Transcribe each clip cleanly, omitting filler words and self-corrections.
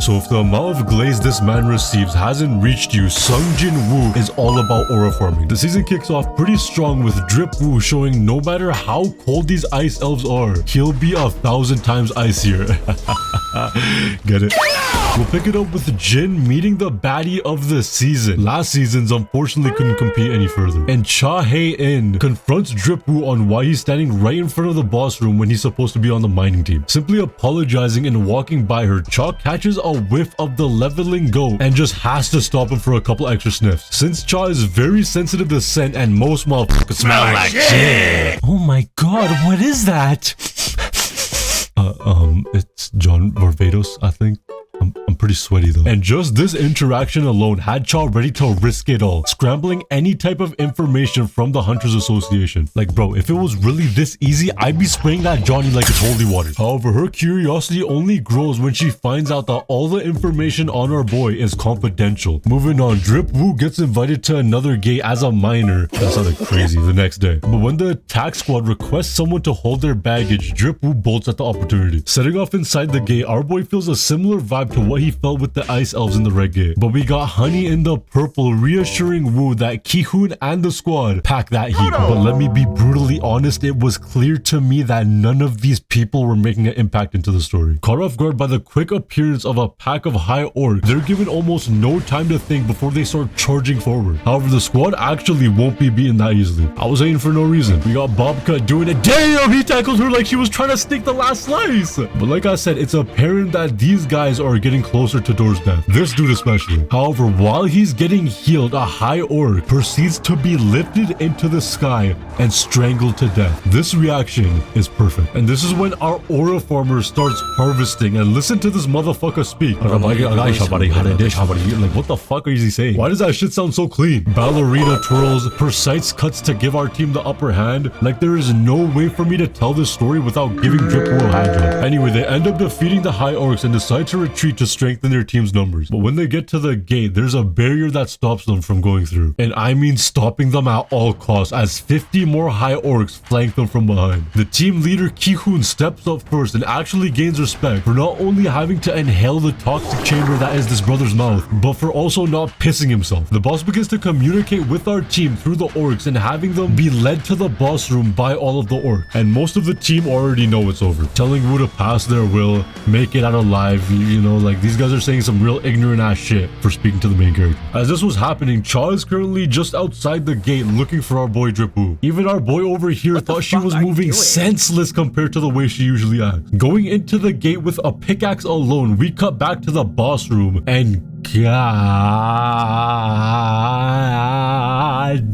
So if the amount of glaze this man receives hasn't reached you, Jin Woo is all about aura farming. The season kicks off pretty strong with Drip Woo showing no matter how cold these ice elves are, he'll be 1,000 times icier. Get it? We'll pick it up with Jin meeting the baddie of the season. Last season's unfortunately couldn't compete any further. And Cha Hae-in confronts Drip Woo on why he's standing right in front of the boss room when he's supposed to be on the mining team. Simply apologizing and walking by her, Cha catches a whiff of the leveling goat and just has to stop him for a couple extra sniffs. Since Cha is very sensitive to scent and most motherfuckers smell like shit. Oh my god, what is that? It's John Barbados, I think. I'm pretty sweaty though. And just this interaction alone had Cha ready to risk it all, scrambling any type of information from the Hunters Association. Like bro, if it was really this easy, I'd be spraying that Johnny like it's holy water. However, her curiosity only grows when she finds out that all the information on our boy is confidential. Moving on, Drip Woo gets invited to another gate as a miner. That sounded crazy the next day. But when the attack squad requests someone to hold their baggage, Drip Woo bolts at the opportunity. Setting off inside the gate, our boy feels a similar vibe to what he felt with the ice elves in the red gate. But we got Honey in the purple reassuring Woo that Ki-hoon and the squad pack that heat. But let me be brutally honest, it was clear to me that none of these people were making an impact into the story. Caught off guard by the quick appearance of a pack of high orcs, they're given almost no time to think before they start charging forward. However, the squad actually won't be beaten that easily. I was hating for no reason. We got Bobcat doing it. Damn, he tackled her like she was trying to stick the last slice. But like I said, it's apparent that these guys are getting closer to Door's death. This dude especially. However, while he's getting healed, a high orc proceeds to be lifted into the sky and strangled to death. This reaction is perfect. And this is when our aura farmer starts harvesting. And listen to this motherfucker speak. Like, what the fuck is he saying? Why does that shit sound so clean? Ballerina twirls, precise cuts to give our team the upper hand. Like, there is no way for me to tell this story without giving Drip Woo a hand job. Anyway, they end up defeating the high orcs and decide to retreat to strengthen their team's numbers. But when they get to the gate, there's a barrier that stops them from going through. And I mean stopping them at all costs, as 50 more high orcs flank them from behind. The team leader Ki-hoon steps up first and actually gains respect for not only having to inhale the toxic chamber that is this brother's mouth, but for also not pissing himself. The boss begins to communicate with our team through the orcs and having them be led to the boss room by all of the orcs. And most of the team already know it's over, telling Woo to pass their will, make it out alive. You know, like these guys are saying some real ignorant ass shit for speaking to the main character. As this was happening, Cha is currently just outside the gate looking for our boy Drip Woo. Even our boy over here thought she was moving senseless compared to the way she usually acts. Going into the gate with a pickaxe alone, we cut back to the boss room and God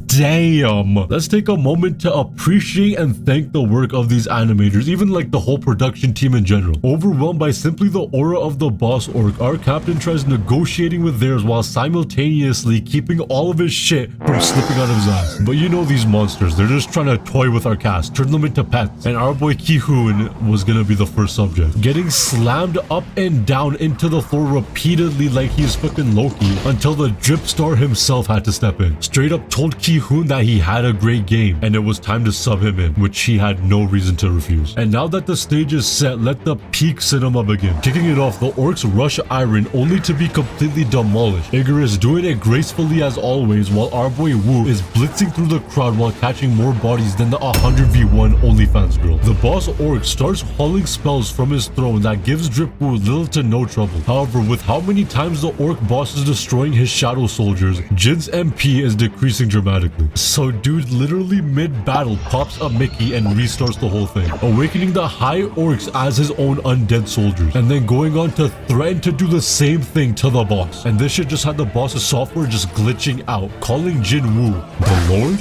damn. Let's take a moment to appreciate and thank the work of these animators, even like the whole production team in general. Overwhelmed by simply the aura of the boss orc, our captain tries negotiating with theirs while simultaneously keeping all of his shit from slipping out of his ass. But you know these monsters, they're just trying to toy with our cast, turn them into pets. And our boy Ki-hoon was gonna be the first subject, getting slammed up and down into the floor repeatedly like he's fucking Loki, until the drip star himself had to step in. Straight up told Ki-hoon that he had a great game and it was time to sub him in, which he had no reason to refuse. And now that the stage is set, let the peak cinema begin. Kicking it off, the orcs rush Iron only to be completely demolished. Igor is doing it gracefully as always, while our boy Woo is blitzing through the crowd while catching more bodies than the 100v1 OnlyFans girl. The boss orc starts hauling spells from his throne that gives Drip Woo little to no trouble. However, with how many times the orc boss is destroying his shadow soldiers, Jin's MP is decreasing dramatically. So dude literally mid-battle pops a Mickey and restarts the whole thing, awakening the high orcs as his own undead soldiers, and then going on to threaten to do the same thing to the boss. And this shit just had the boss's software just glitching out, calling Jin Woo the Lord?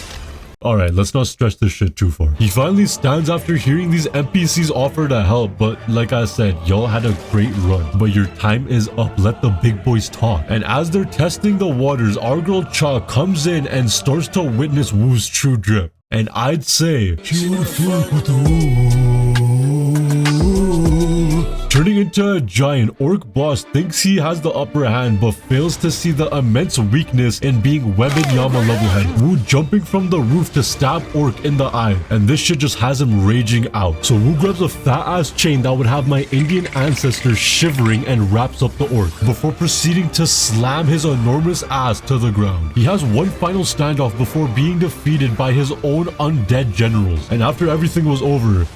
Alright, let's not stretch this shit too far. He finally stands after hearing these NPCs offer to help, but like I said, y'all had a great run. But your time is up, let the big boys talk. And as they're testing the waters, our girl Cha comes in and starts to witness Woo's true drip. And I'd say, she wanna fuck with the Woo. Turning into a giant, Orc boss thinks he has the upper hand but fails to see the immense weakness in being Webinyama level headed. Woo jumping from the roof to stab Orc in the eye, and this shit just has him raging out. So Woo grabs a fat ass chain that would have my Indian ancestors shivering and wraps up the Orc before proceeding to slam his enormous ass to the ground. He has one final standoff before being defeated by his own undead generals, and after everything was over,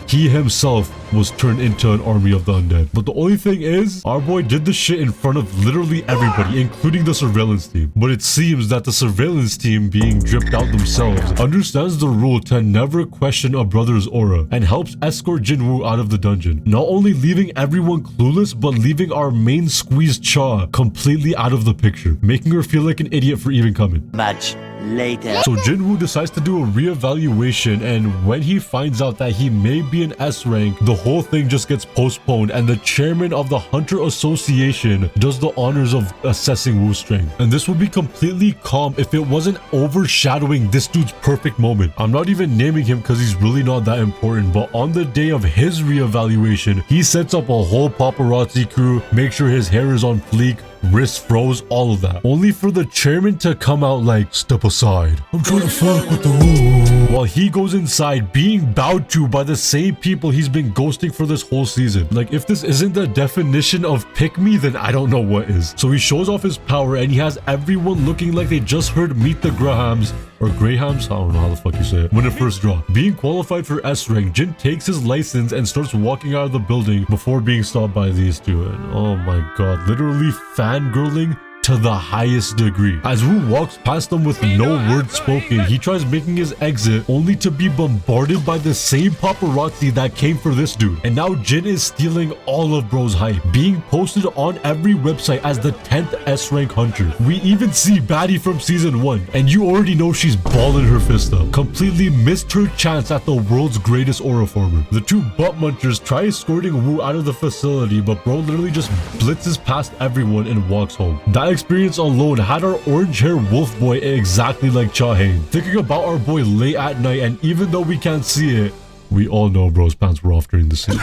he himself was turned into an army of the undead. But the only thing is, our boy did the shit in front of literally everybody, including the surveillance team. But it seems that the surveillance team, being dripped out themselves, understands the rule to never question a brother's aura and helps escort Jinwoo out of the dungeon. Not only leaving everyone clueless, but leaving our main squeeze Cha completely out of the picture, making her feel like an idiot for even coming. Much later. So Jinwoo decides to do a reevaluation, and when he finds out that he may be an S rank, the whole thing just gets postponed, and the chairman of the Hunter Association does the honors of assessing Woo's strength. And this would be completely calm if it wasn't overshadowing this dude's perfect moment. I'm not even naming him because he's really not that important, but on the day of his reevaluation, he sets up a whole paparazzi crew, make sure his hair is on fleek, wrists froze, all of that, only for the chairman to come out like, step aside, I'm trying to fuck with the rule, while he goes inside being bowed to by the same people he's been ghosting for this whole season. Like, if this isn't the definition of pick me, then I don't know what is. So he shows off his power and he has everyone looking like they just heard Meet the Grahams, or Grahams, I don't know how the fuck you say it, when it first dropped. Being qualified for S rank, Jin takes his license and starts walking out of the building before being stopped by these two. And oh my god, literally fangirling to the highest degree. As Woo walks past them with no word spoken, he tries making his exit only to be bombarded by the same paparazzi that came for this dude. And now Jin is stealing all of bro's hype, being posted on every website as the 10th S rank hunter. We even see Baddie from season 1, and you already know she's balling her fist up. Completely missed her chance at the world's greatest aura farmer. The two butt munchers try escorting Woo out of the facility, but bro literally just blitzes past everyone and walks home. That experience alone had our orange hair wolf boy exactly like Cha Hain, thinking about our boy late at night, and even though we can't see it, we all know bro's pants were off during the scene.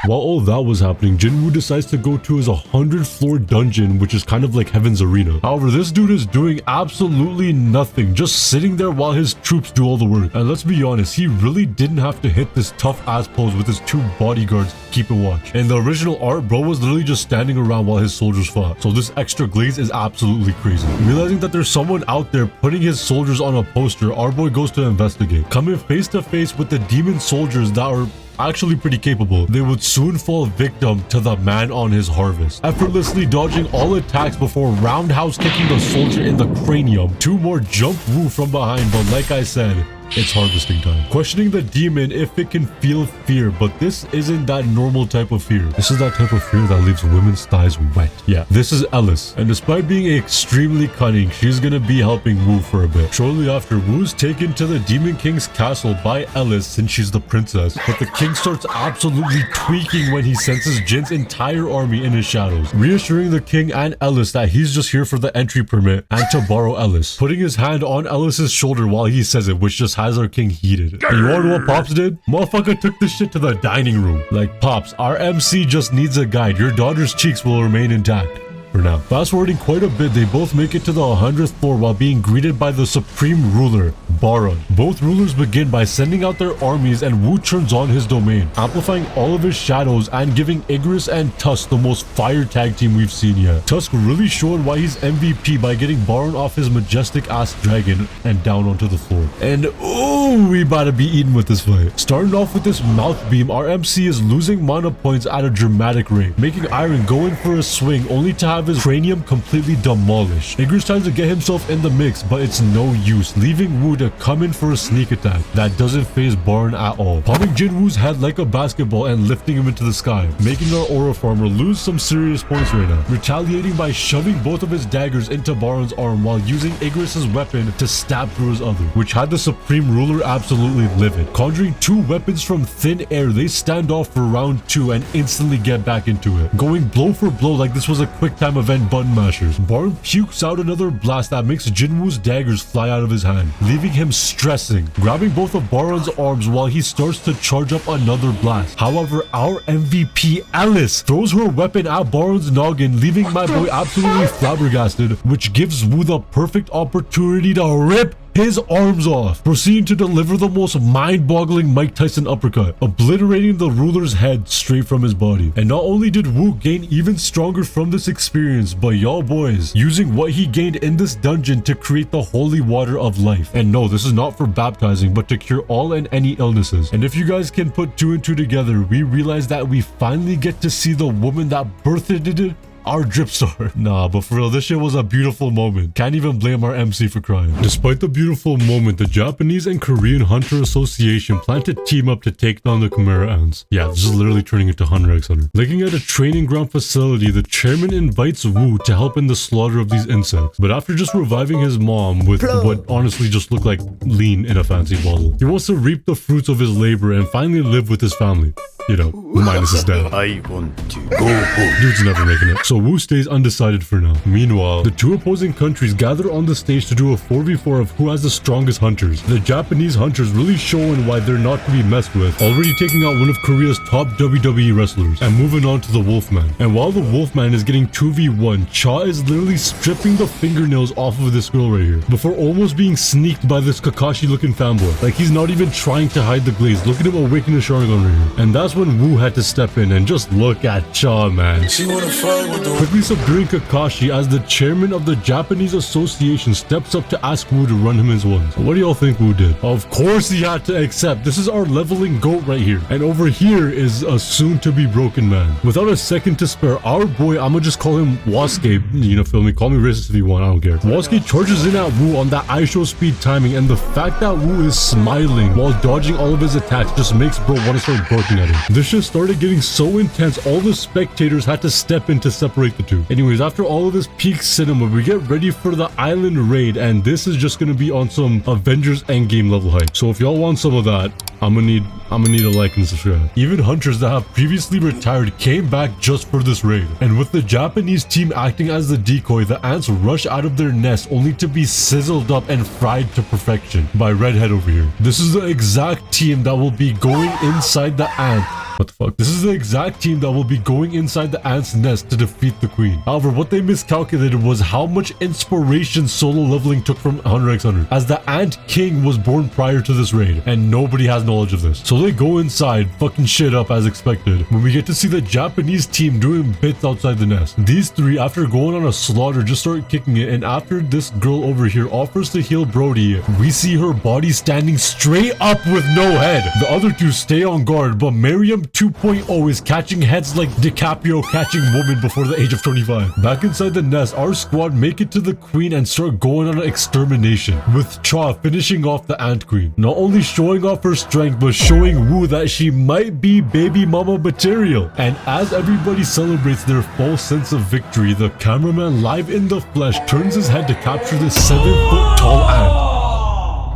While all that was happening, Jinwoo decides to go to his 100-floor dungeon, which is kind of like Heaven's Arena. However, this dude is doing absolutely nothing, just sitting there while his troops do all the work. And let's be honest, he really didn't have to hit this tough ass pose with his two bodyguards keeping watch. In the original art, bro was literally just standing around while his soldiers fought. So this extra glaze is absolutely crazy. Realizing that there's someone out there putting his soldiers on a poster, our boy goes to investigate. Coming face to face with the demon soldiers that are actually pretty capable, they would soon fall victim to the man on his harvest, effortlessly dodging all attacks before roundhouse kicking the soldier in the cranium. Two more jump Woo from behind, but like I said, it's harvesting time. Questioning the demon if it can feel fear, but this isn't that normal type of fear. This is that type of fear that leaves women's thighs wet. Yeah, this is Ellis, and despite being extremely cunning, she's gonna be helping Woo for a bit. Shortly after, Woo's taken to the Demon King's castle by Ellis since she's the princess, but the king starts absolutely tweaking when he senses Jin's entire army in his shadows, reassuring the king and Ellis that he's just here for the entry permit and to borrow Ellis, putting his hand on Ellis's shoulder while he says it, which just has our king heated. And you wanna know what Pops did? Motherfucker took this shit to the dining room. Like, Pops, our MC just needs a guide. Your daughter's cheeks will remain intact. For now. Fast forwarding quite a bit, they both make it to the 100th floor while being greeted by the supreme ruler, Baron. Both rulers begin by sending out their armies, and Woo turns on his domain, amplifying all of his shadows and giving Igris and Tusk the most fire tag team we've seen yet. Tusk really showing why he's MVP by getting Baron off his majestic ass dragon and down onto the floor. And oh, we about to be eaten with this fight. Starting off with this mouth beam, our MC is losing mana points at a dramatic rate, making Iron go in for a swing only to have his cranium completely demolished. Igris tries to get himself in the mix, but it's no use, leaving Woo to come in for a sneak attack that doesn't phase Baron at all, palming Jin Woo's head like a basketball and lifting him into the sky, making our aura farmer lose some serious points right now, retaliating by shoving both of his daggers into Baron's arm while using Igris's weapon to stab through his other, which had the supreme ruler absolutely livid. Conjuring two weapons from thin air, they stand off for round 2 and instantly get back into it, going blow for blow like this was a quick time event button mashers. Baron pukes out another blast that makes Jinwoo's daggers fly out of his hand, leaving him him stressing, grabbing both of Baron's arms while he starts to charge up another blast. However, our MVP Alice throws her weapon at Baron's noggin, leaving my boy absolutely flabbergasted, which gives Woo the perfect opportunity to rip his arms off, proceeding to deliver the most mind-boggling Mike Tyson uppercut, obliterating the ruler's head straight from his body. And not only did Woo gain even stronger from this experience, but y'all boys using what he gained in this dungeon to create the holy water of life. And no, this is not for baptizing, but to cure all and any illnesses. And if you guys can put two and two together, we realize that we finally get to see the woman that birthed it, our drip star. Nah, but for real, this shit was a beautiful moment. Can't even blame our MC for crying. Despite the beautiful moment, the Japanese and Korean Hunter Association plan to team up to take down the Chimera ants. Yeah, this is literally turning into Hunter x Hunter. Looking at a training ground facility, the chairman invites Woo to help in the slaughter of these insects. But after just reviving his mom with what honestly just looked like lean in a fancy bottle, he wants to reap the fruits of his labor and finally live with his family. You know, minus his dad. I want to go home. Dude's never making it. So Woo stays undecided for now. Meanwhile, the two opposing countries gather on the stage to do a 4v4 of who has the strongest hunters. The Japanese hunters really showing why they're not to be messed with, already taking out one of Korea's top WWE wrestlers and moving on to the Wolfman. And while the Wolfman is getting 2v1, Cha is literally stripping the fingernails off of this girl right here before almost being sneaked by this Kakashi looking fanboy. Like he's not even trying to hide the glaze. Look at him awaken the Sharingan right here. And that's when Woo had to step in and just look at Cha, man. Quickly subduing Kakashi as the chairman of the Japanese Association steps up to ask Woo to run him his ones. What do y'all think Woo did? Of course he had to accept. This is our leveling goat right here. And over here is a soon-to-be broken man. Without a second to spare, our boy, I'ma just call him Wasuke, you know, feel me? Call me racist if you want, I don't care. Wasuke charges in at Woo on that Aisho speed timing, and the fact that Woo is smiling while dodging all of his attacks just makes bro want to start barking at him. This shit started getting so intense, all the spectators had to step in to separate the two. Anyways, after all of this peak cinema, we get ready for the island raid, and this is just gonna be on some Avengers Endgame level hype. So if y'all want some of that, I'm gonna need a like and subscribe. Even hunters that have previously retired came back just for this raid. And with the Japanese team acting as the decoy, the ants rush out of their nest only to be sizzled up and fried to perfection by Redhead over here. This is the exact team that will be going inside the ant. What the fuck? This is the exact team that will be going inside the ant's nest to defeat the queen. However, what they miscalculated was how much inspiration solo leveling took from Hunter x Hunter, as the Ant King was born prior to this raid, and nobody has knowledge of this. So they go inside, fucking shit up as expected, when we get to see the Japanese team doing bits outside the nest. These three, after going on a slaughter, just start kicking it, and after this girl over here offers to heal Brody, we see her body standing straight up with no head. The other two stay on guard, but Miriam 2.0 is catching heads like DiCaprio catching women before the age of 25. Back inside the nest, our squad make it to the queen and start going on an extermination, with Cha finishing off the ant queen. Not only showing off her strength, but showing Woo that she might be baby mama material. And as everybody celebrates their false sense of victory, the cameraman live in the flesh turns his head to capture this 7-foot tall ant.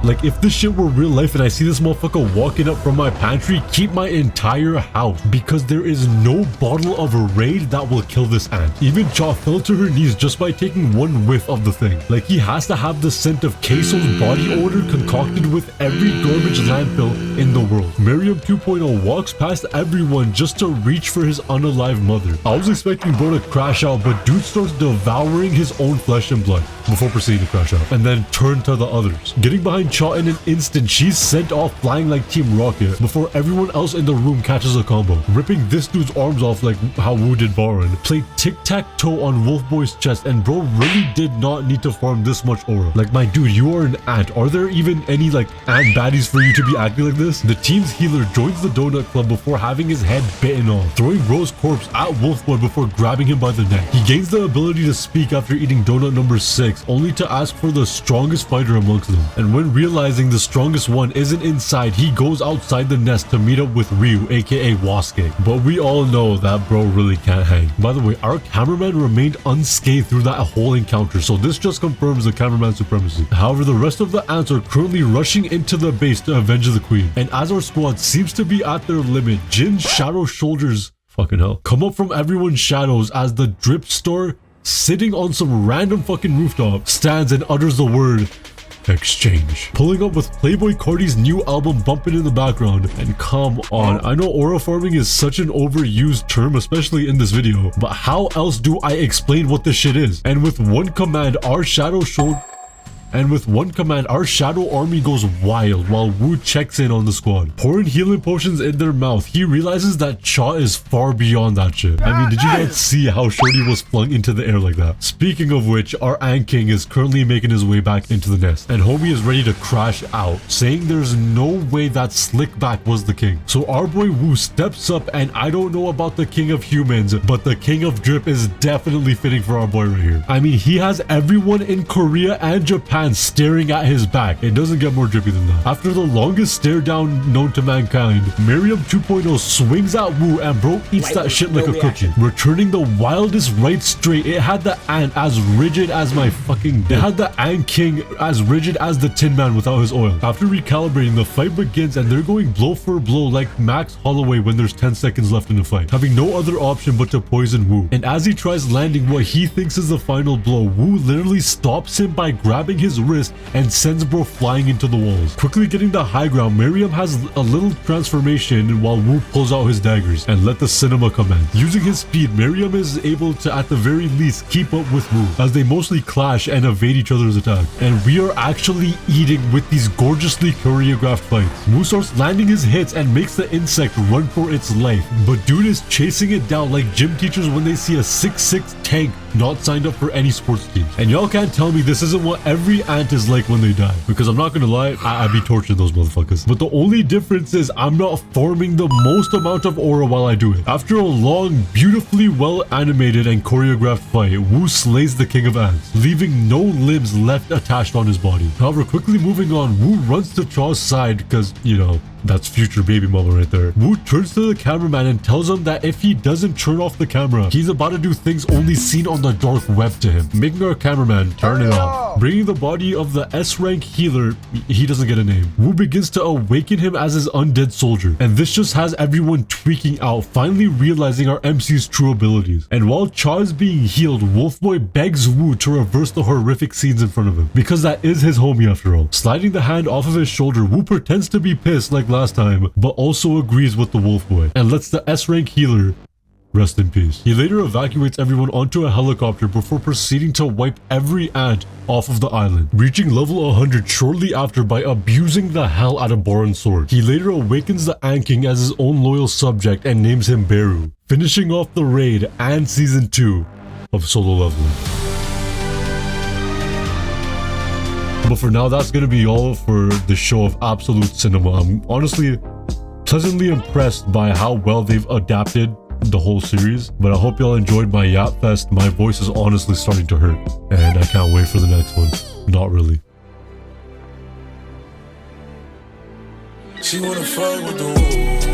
Like, if this shit were real life and I see this motherfucker walking up from my pantry, keep my entire house, because there is no bottle of a raid that will kill this ant. Even Cha fell to her knees just by taking one whiff of the thing. Like, he has to have the scent of Queso's body odor concocted with every garbage landfill in the world. Miriam 2.0 walks past everyone just to reach for his unalive mother. I was expecting bro to crash out, but dude starts devouring his own flesh and blood before proceeding to crash out, and then turn to the others. Getting behind Cha in an instant, she's sent off flying like Team Rocket before everyone else in the room catches a combo, ripping this dude's arms off like how Woo did Baron. Played tic-tac-toe on Wolfboy's chest, and bro really did not need to farm this much aura. Like, my dude, you are an ant. Are there even any like ant baddies for you to be acting like this? The team's healer joins the donut club before having his head bitten off, throwing bro's corpse at Wolfboy before grabbing him by the neck. He gains the ability to speak after eating donut number 6, only to ask for the strongest fighter amongst them. And when realizing the strongest one isn't inside, he goes outside the nest to meet up with Ryu, aka Wasuke. But we all know that bro really can't hang. By the way, our cameraman remained unscathed through that whole encounter, so this just confirms the cameraman's supremacy. However, the rest of the ants are currently rushing into the base to avenge the queen, and as our squad seems to be at their limit, Jin's shadow shoulders, fucking hell, come up from everyone's shadows as the drip store, sitting on some random fucking rooftop, stands and utters the word exchange. Pulling up with Playboi Carti's new album bumping in the background. And come on, I know aura farming is such an overused term, especially in this video, but how else do I explain what this shit is? And with one command, our shadow army goes wild while Woo checks in on the squad. Pouring healing potions in their mouth, he realizes that Cha is far beyond that shit. I mean, did you not see how Shorty was flung into the air like that? Speaking of which, our Ant King is currently making his way back into the nest, and homie is ready to crash out, saying there's no way that Slickback was the king. So our boy Woo steps up, and I don't know about the king of humans, but the king of drip is definitely fitting for our boy right here. I mean, he has everyone in Korea and Japan staring at his back. It doesn't get more drippy than that. After the longest stare down known to mankind, Miriam 2.0 swings at Woo and bro eats that shit like a cookie, returning the wildest right straight. It had the ant as rigid as my fucking dick. It had the Ant King as rigid as the Tin Man without his oil. After recalibrating, the fight begins and they're going blow for blow like Max Holloway when there's 10 seconds left in the fight, having no other option but to poison Woo. And as he tries landing what he thinks is the final blow, Woo literally stops him by grabbing his wrist and sends bro flying into the walls. Quickly getting the high ground, Miriam has a little transformation while Woo pulls out his daggers and let the cinema commence. Using his speed, Miriam is able to at the very least keep up with Woo as they mostly clash and evade each other's attack. And we are actually eating with these gorgeously choreographed fights. Woo starts landing his hits and makes the insect run for its life, but dude is chasing it down like gym teachers when they see a 6'6" tank not signed up for any sports teams. And y'all can't tell me this isn't what every ant is like when they die, because I'm not gonna lie, I be torturing those motherfuckers. But the only difference is I'm not forming the most amount of aura while I do it. After a long, beautifully well animated and choreographed fight, Woo slays the king of ants, leaving no limbs left attached on his body. However, quickly moving on, Woo runs to Cha's side because, you know, that's future baby mama right there. Woo turns to the cameraman and tells him that if he doesn't turn off the camera, he's about to do things only seen on the dark web to him, making our cameraman turn it off. Bringing the body of the S-rank healer, he doesn't get a name, Woo begins to awaken him as his undead soldier. And this just has everyone tweaking out, finally realizing our MC's true abilities. And while Cha is being healed, Wolfboy begs Woo to reverse the horrific scenes in front of him, because that is his homie after all. Sliding the hand off of his shoulder, Woo pretends to be pissed like last time, but also agrees with the wolf boy and lets the S-rank healer rest in peace. He later evacuates everyone onto a helicopter before proceeding to wipe every ant off of the island, reaching level 100 shortly after by abusing the hell out of Boren's sword. He later awakens the Ant King as his own loyal subject and names him Beru, finishing off the raid and season 2 of Solo Leveling. But for now, that's gonna be all for the show of Absolute Cinema. I'm honestly pleasantly impressed by how well they've adapted the whole series, but I hope y'all enjoyed my Yap Fest. My voice is honestly starting to hurt, and I can't wait for the next one. Not really. She wanna fight with the wolves.